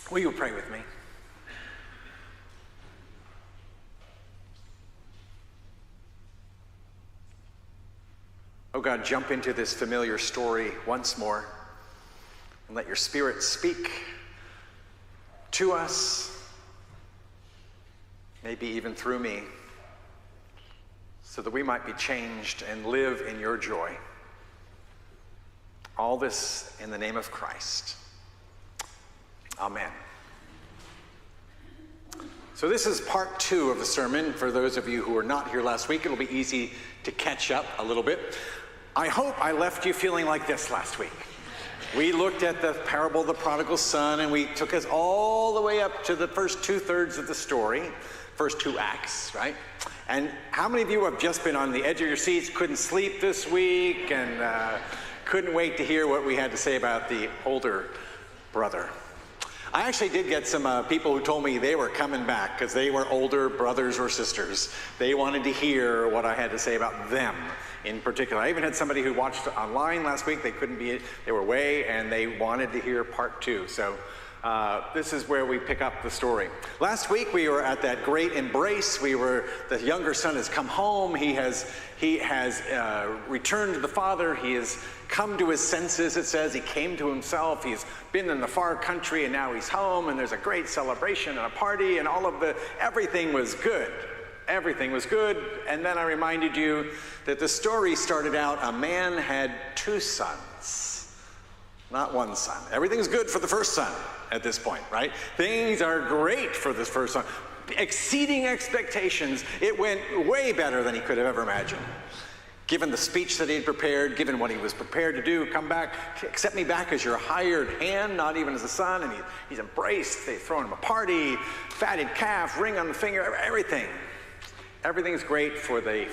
Will you pray with me? Oh God, jump into this familiar story once more and let your Spirit speak to us, maybe even through me, so that we might be changed and live in your joy. All this in the name of Christ. Amen. So this is part 2 of the sermon. For those of you who were not here last week, it'll be easy to catch up a little bit. I hope I left you feeling like this last week. We looked at the parable of the prodigal son, and we took us all the way up to the first 2/3 of the story, first 2 acts, right? And how many of you have just been on the edge of your seats, couldn't sleep this week, and couldn't wait to hear what we had to say about the older brother? I actually did get some people who told me they were coming back because they were older brothers or sisters. They wanted to hear what I had to say about them in particular. I even had somebody who watched online last week. They couldn't be, they were away, and they wanted to hear part 2. So this is where we pick up the story. Last week we were at that great embrace. The younger son has come home. He has returned to the father. He has come to his senses, it says. He came to himself. He's been in the far country, and now he's home, and there's a great celebration and a party, and everything was good. Everything was good. And then I reminded you that the story started out, a man had 2 sons, not 1 son. Everything's good for the first son at this point, right? Things are great for this first son. Exceeding expectations. It went way better than he could have ever imagined. Given the speech that he had prepared, given what he was prepared to do, come back, accept me back as your hired hand, not even as a son, and he's embraced. They've thrown him a party, fatted calf, ring on the finger, everything. Everything's great for the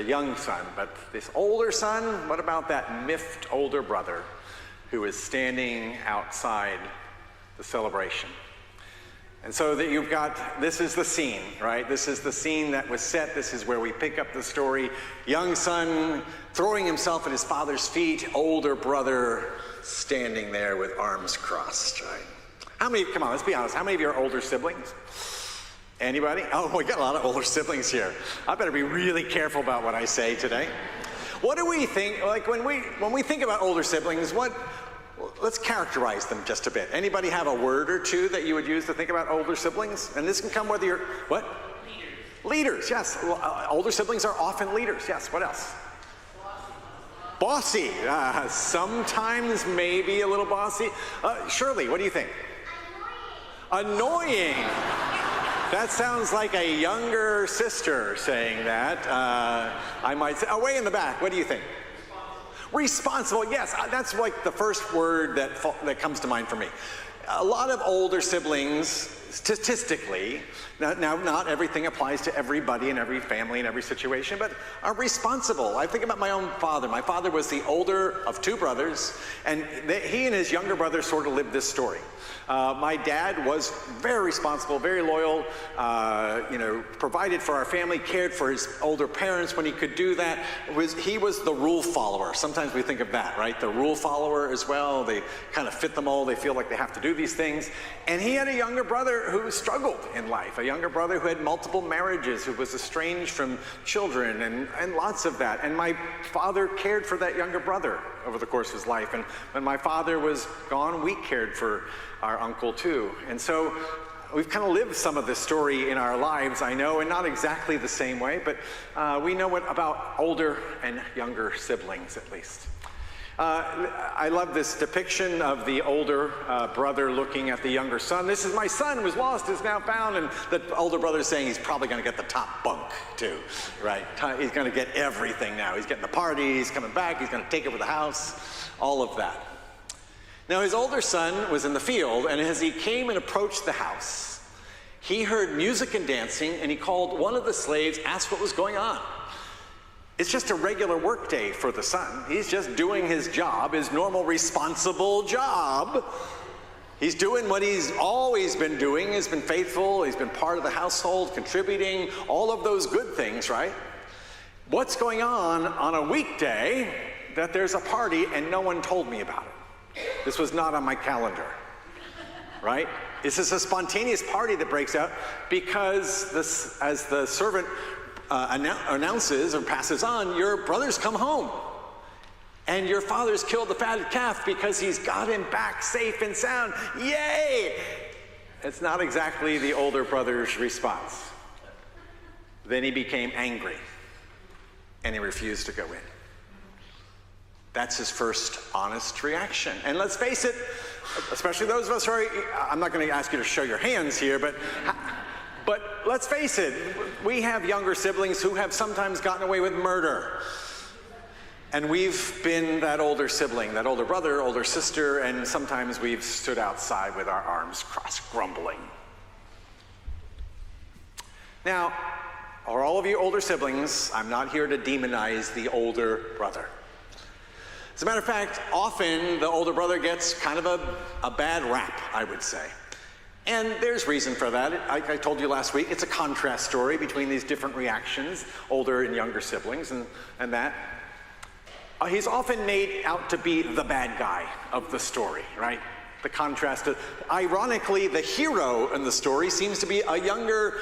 young son, but this older son, what about that miffed older brother who is standing outside the celebration? And so that you've got, this is the scene, right? This is the scene that was set. This is where we pick up the story. Young son throwing himself at his father's feet, older brother standing there with arms crossed, right? Come on, let's be honest. How many of you are older siblings? Anybody? Oh, we got a lot of older siblings here. I better be really careful about what I say today. What do we think, like when we think about older siblings, let's characterize them just a bit. Anybody have a word or two that you would use to think about older siblings? And this can come whether you're, what? Leaders, yes. Older siblings are often leaders, yes. What else? Bossy. Sometimes maybe a little bossy. Shirley, what do you think? Annoying. That sounds like a younger sister saying that. I might say, way in the back, what do you think? Responsible, yes, that's like the first word that comes to mind for me. A lot of older siblings, statistically, now not everything applies to everybody in every family in every situation, but are responsible. I think about my own father. My father was the older of 2 brothers, and he and his younger brother sort of lived this story. My dad was very responsible, very loyal, provided for our family, cared for his older parents when he could do that. He was the rule follower. Sometimes we think of that, right? The rule follower as well. They kind of fit the mold. They feel like they have to do these things. And he had a younger brother who struggled in life, a younger brother who had multiple marriages, who was estranged from children, and lots of that. And my father cared for that younger brother over the course of his life. And when my father was gone, we cared for our uncle too. And so we've kind of lived some of this story in our lives, I know, and not exactly the same way, but we know about older and younger siblings at least. I love this depiction of the older brother looking at the younger son. This is my son, was lost, is now found. And the older brother is saying he's probably going to get the top bunk too, right? He's going to get everything now. He's getting the party, he's coming back, he's going to take over the house, all of that. Now his older son was in the field, and as he came and approached the house, he heard music and dancing, and he called one of the slaves, asked what was going on. It's just a regular work day for the son. He's just doing his job, his normal responsible job. He's doing what he's always been doing. He's been faithful, he's been part of the household, contributing, all of those good things, right? What's going on a weekday that there's a party and no one told me about it? This was not on my calendar. right? This is a spontaneous party that breaks out because as the servant announces or passes on, your brother's come home. And your father's killed the fatted calf because he's got him back safe and sound. Yay! It's not exactly the older brother's response. Then he became angry and he refused to go in. That's his first honest reaction. And let's face it, especially those of us who are, I'm not going to ask you to show your hands here, but let's face it, we have younger siblings who have sometimes gotten away with murder. And we've been that older sibling, that older brother, older sister, and sometimes we've stood outside with our arms crossed, grumbling. Now, for all of you older siblings, I'm not here to demonize the older brother. As a matter of fact, often the older brother gets kind of a bad rap, I would say. And there's reason for that. Like I told you last week, it's a contrast story between these different reactions, older and younger siblings, and that. He's often made out to be the bad guy of the story, right? The contrast. Ironically, the hero in the story seems to be a younger,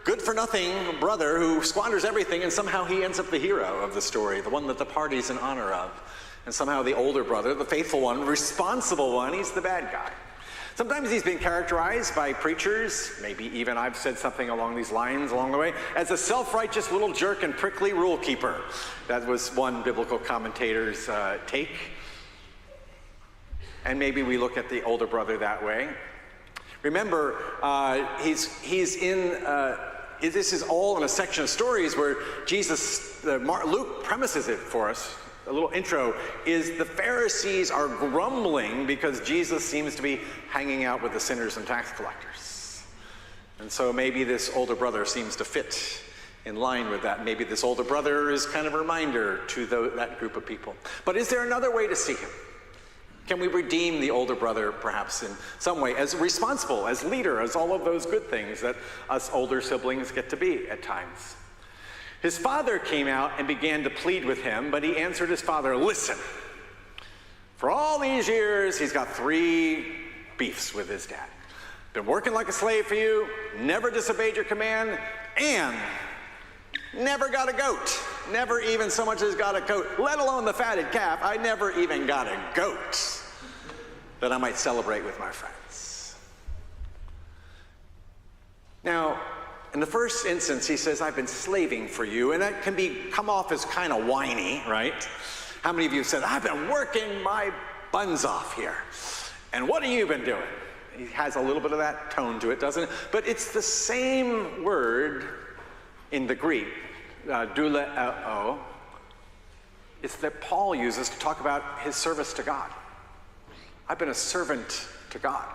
good-for-nothing brother who squanders everything, and somehow he ends up the hero of the story, the one that the party's in honor of. And somehow the older brother, the faithful one, responsible one, he's the bad guy. Sometimes he's been characterized by preachers, maybe even I've said something along these lines along the way, as a self-righteous little jerk and prickly rule keeper. That was one biblical commentator's take. And maybe we look at the older brother that way. Remember, he's in, this is all in a section of stories where Luke premises it for us. A little intro is the Pharisees are grumbling because Jesus seems to be hanging out with the sinners and tax collectors. And so maybe this older brother seems to fit in line with that. Maybe this older brother is kind of a reminder to that group of people. But is there another way to see him? Can we redeem the older brother perhaps in some way as responsible, as leader, as all of those good things that us older siblings get to be at times? His father came out and began to plead with him, but he answered his father, listen, for all these years, he's got 3 beefs with his dad. Been working like a slave for you, never disobeyed your command, and never got a goat. Never even so much as got a goat, let alone the fatted calf. I never even got a goat that I might celebrate with my friends. Now, in the first instance, he says, I've been slaving for you, and that can come off as kind of whiny, right? How many of you have said, I've been working my buns off here, and what have you been doing? He has a little bit of that tone to it, doesn't it? But it's the same word in the Greek, douleo. It's that Paul uses to talk about his service to God. I've been a servant to God.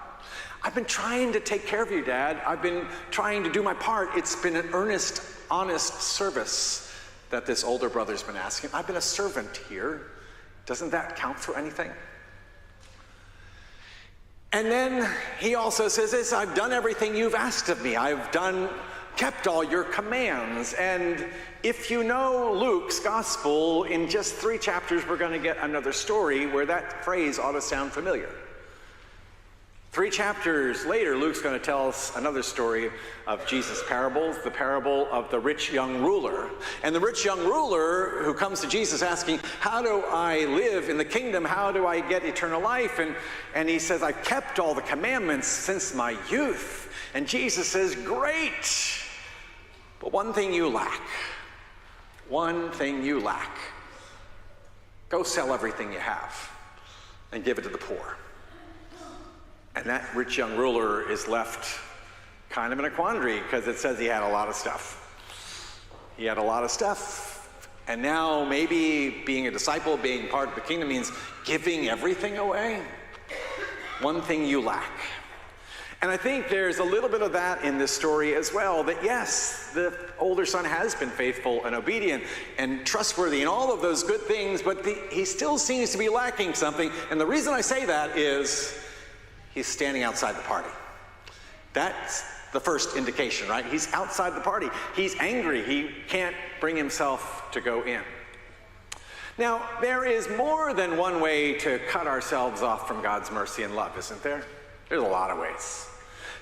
I've been trying to take care of you, Dad. I've been trying to do my part. It's been an earnest, honest service that this older brother's been asking. I've been a servant here. Doesn't that count for anything? And then he also says this, I've done everything you've asked of me. I've kept all your commands. And if you know Luke's gospel, in just 3 chapters, we're going to get another story where that phrase ought to sound familiar. 3 chapters later, Luke's going to tell us another story of Jesus' parables, the parable of the rich young ruler. And the rich young ruler who comes to Jesus asking, how do I live in the kingdom? How do I get eternal life? And he says, I've kept all the commandments since my youth. And Jesus says, great, but one thing you lack. One thing you lack. Go sell everything you have and give it to the poor. And that rich young ruler is left kind of in a quandary because it says he had a lot of stuff. He had a lot of stuff. And now maybe being a disciple, being part of the kingdom means giving everything away. One thing you lack. And I think there's a little bit of that in this story as well, that yes, the older son has been faithful and obedient and trustworthy and all of those good things, but he still seems to be lacking something. And the reason I say that is he's standing outside the party. That's the first indication, right? He's outside the party. He's angry. He can't bring himself to go in. Now, there is more than one way to cut ourselves off from God's mercy and love, isn't there? There's a lot of ways.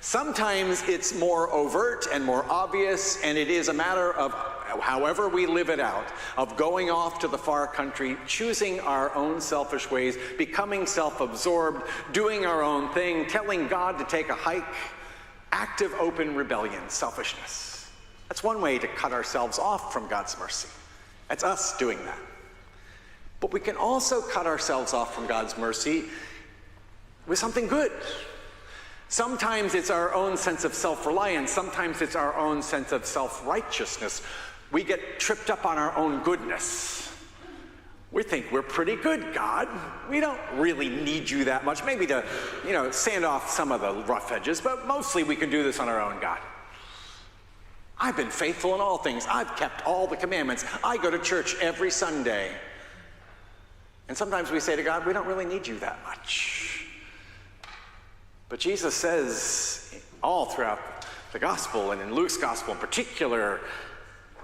Sometimes it's more overt and more obvious, and it is a matter of however we live it out, of going off to the far country, choosing our own selfish ways, becoming self-absorbed, doing our own thing, telling God to take a hike, active, open rebellion, selfishness. That's one way to cut ourselves off from God's mercy. That's us doing that. But we can also cut ourselves off from God's mercy with something good. Sometimes it's our own sense of self-reliance. Sometimes it's our own sense of self-righteousness. We get tripped up on our own goodness. We think we're pretty good, God. We don't really need you that much. Maybe to, sand off some of the rough edges, but mostly we can do this on our own, God. I've been faithful in all things. I've kept all the commandments. I go to church every Sunday. And sometimes we say to God, we don't really need you that much. But Jesus says all throughout the gospel, and in Luke's gospel in particular,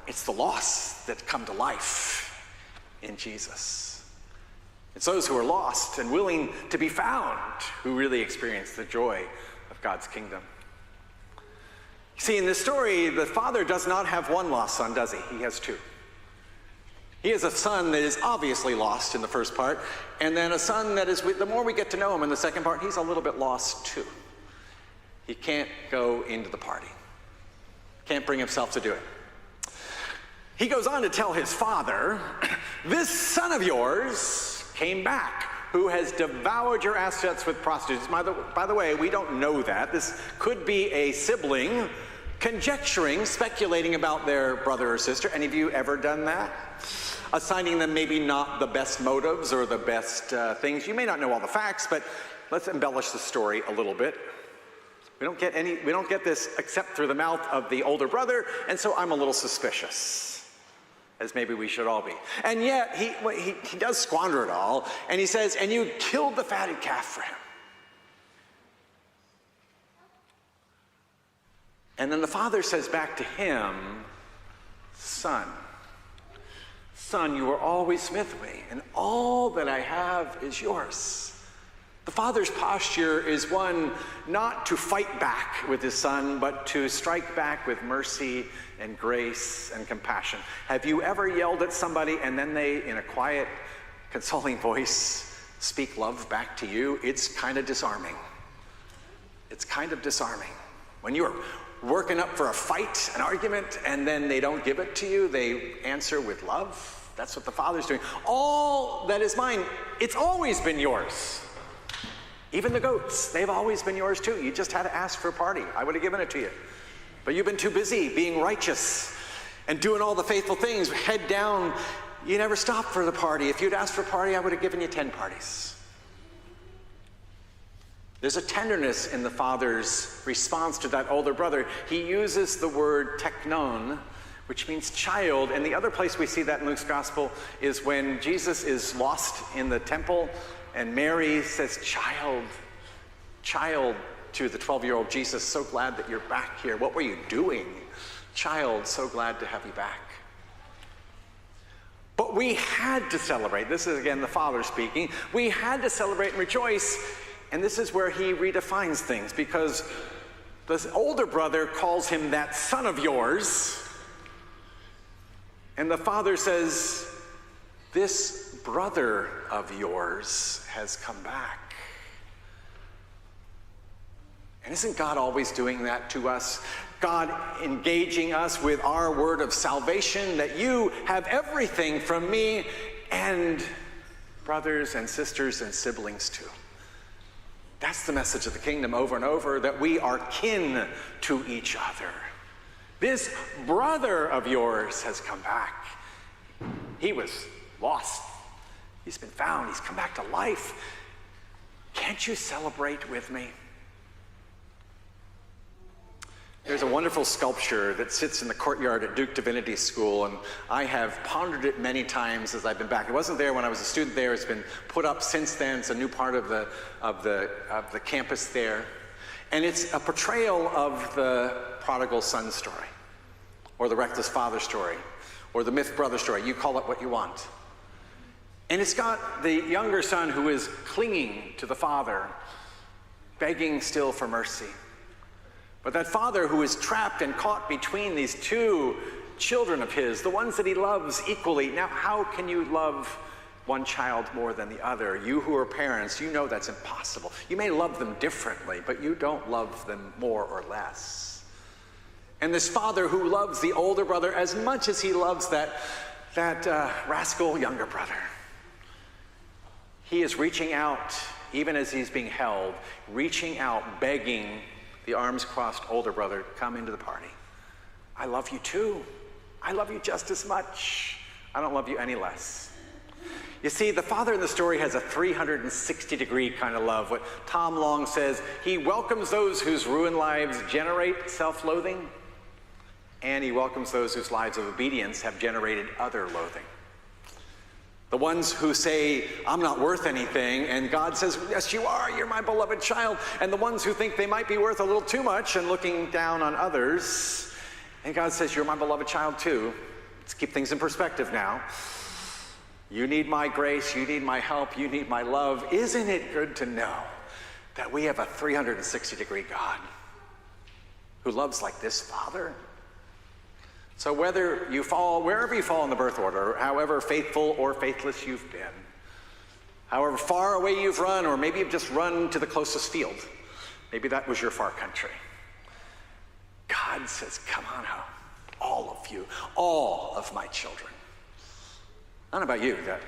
it's the lost that come to life in Jesus. It's those who are lost and willing to be found who really experience the joy of God's kingdom. See, in this story, the father does not have one lost son, does he? He has two. He has a son that is obviously lost in the first part, and then a son that is, the more we get to know him in the second part, he's a little bit lost too. He can't go into the party. Can't bring himself to do it. He goes on to tell his father, this son of yours came back, who has devoured your assets with prostitutes. By the way, we don't know that. This could be a sibling conjecturing, speculating about their brother or sister. Any of you ever done that? Assigning them maybe not the best motives or the best things. You may not know all the facts, but let's embellish the story a little bit. We don't get this except through the mouth of the older brother, and so I'm a little suspicious, as maybe we should all be. And yet, he does squander it all, and he says, and you killed the fatted calf for him. And then the father says back to him, son, you were always with me, and all that I have is yours. The father's posture is one not to fight back with his son, but to strike back with mercy and grace and compassion. Have you ever yelled at somebody and then they, in a quiet, consoling voice, speak love back to you? It's kind of disarming. It's kind of disarming. When you're working up for a fight, an argument, and then they don't give it to you, they answer with love. That's what the father's doing. All that is mine, it's always been yours. Even the goats, they've always been yours too. You just had to ask for a party. I would have given it to you. But you've been too busy being righteous and doing all the faithful things, head down. You never stopped for the party. If you'd asked for a party, I would have given you 10 parties. There's a tenderness in the father's response to that older brother. He uses the word teknon, which means child. And the other place we see that in Luke's gospel is when Jesus is lost in the temple and Mary says, child to the 12-year-old Jesus, so glad that you're back here. What were you doing? Child, so glad to have you back. But we had to celebrate. This is again the father speaking. We had to celebrate and rejoice. And this is where he redefines things, because the older brother calls him that son of yours. And the father says, this brother of yours has come back. And isn't God always doing that to us? God engaging us with our word of salvation, that you have everything from me, and brothers and sisters and siblings too. That's the message of the kingdom over and over, that we are kin to each other. This brother of yours has come back. He was lost. He's been found. He's come back to life. Can't you celebrate with me? There's a wonderful sculpture that sits in the courtyard at Duke Divinity School, and I have pondered it many times as I've been back. It wasn't there when I was a student there. It's been put up since then. It's a new part of the campus there. And it's a portrayal of the Prodigal Son story, or the reckless father story, or the Miffed brother story. You call it what you want. And it's got the younger son who is clinging to the father, begging still for mercy. But that father who is trapped and caught between these two children of his, the ones that he loves equally. Now, how can you love one child more than the other? You who are parents, you know that's impossible. You may love them differently, but you don't love them more or less. And this father who loves the older brother as much as he loves that rascal younger brother, he is reaching out, even as he's being held, reaching out, begging the arms-crossed older brother, come into the party. I love you too. I love you just as much. I don't love you any less. You see, the father in the story has a 360-degree kind of love. What Tom Long says, he welcomes those whose ruined lives generate self-loathing, and he welcomes those whose lives of obedience have generated other loathing. The ones who say, I'm not worth anything, and God says, yes, you are, you're my beloved child. And the ones who think they might be worth a little too much and looking down on others, and God says, you're my beloved child too. Let's keep things in perspective now. You need my grace, you need my help, you need my love. Isn't it good to know that we have a 360-degree God who loves like this Father? So whether you fall, wherever you fall in the birth order, however faithful or faithless you've been, however far away you've run, or maybe you've just run to the closest field, maybe that was your far country, God says, come on home, all of you, all of my children. I don't know about you, that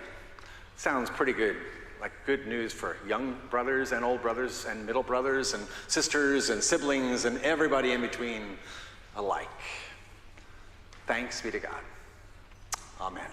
sounds pretty good, like good news for young brothers and old brothers and middle brothers and sisters and siblings and everybody in between alike. Thanks be to God. Amen.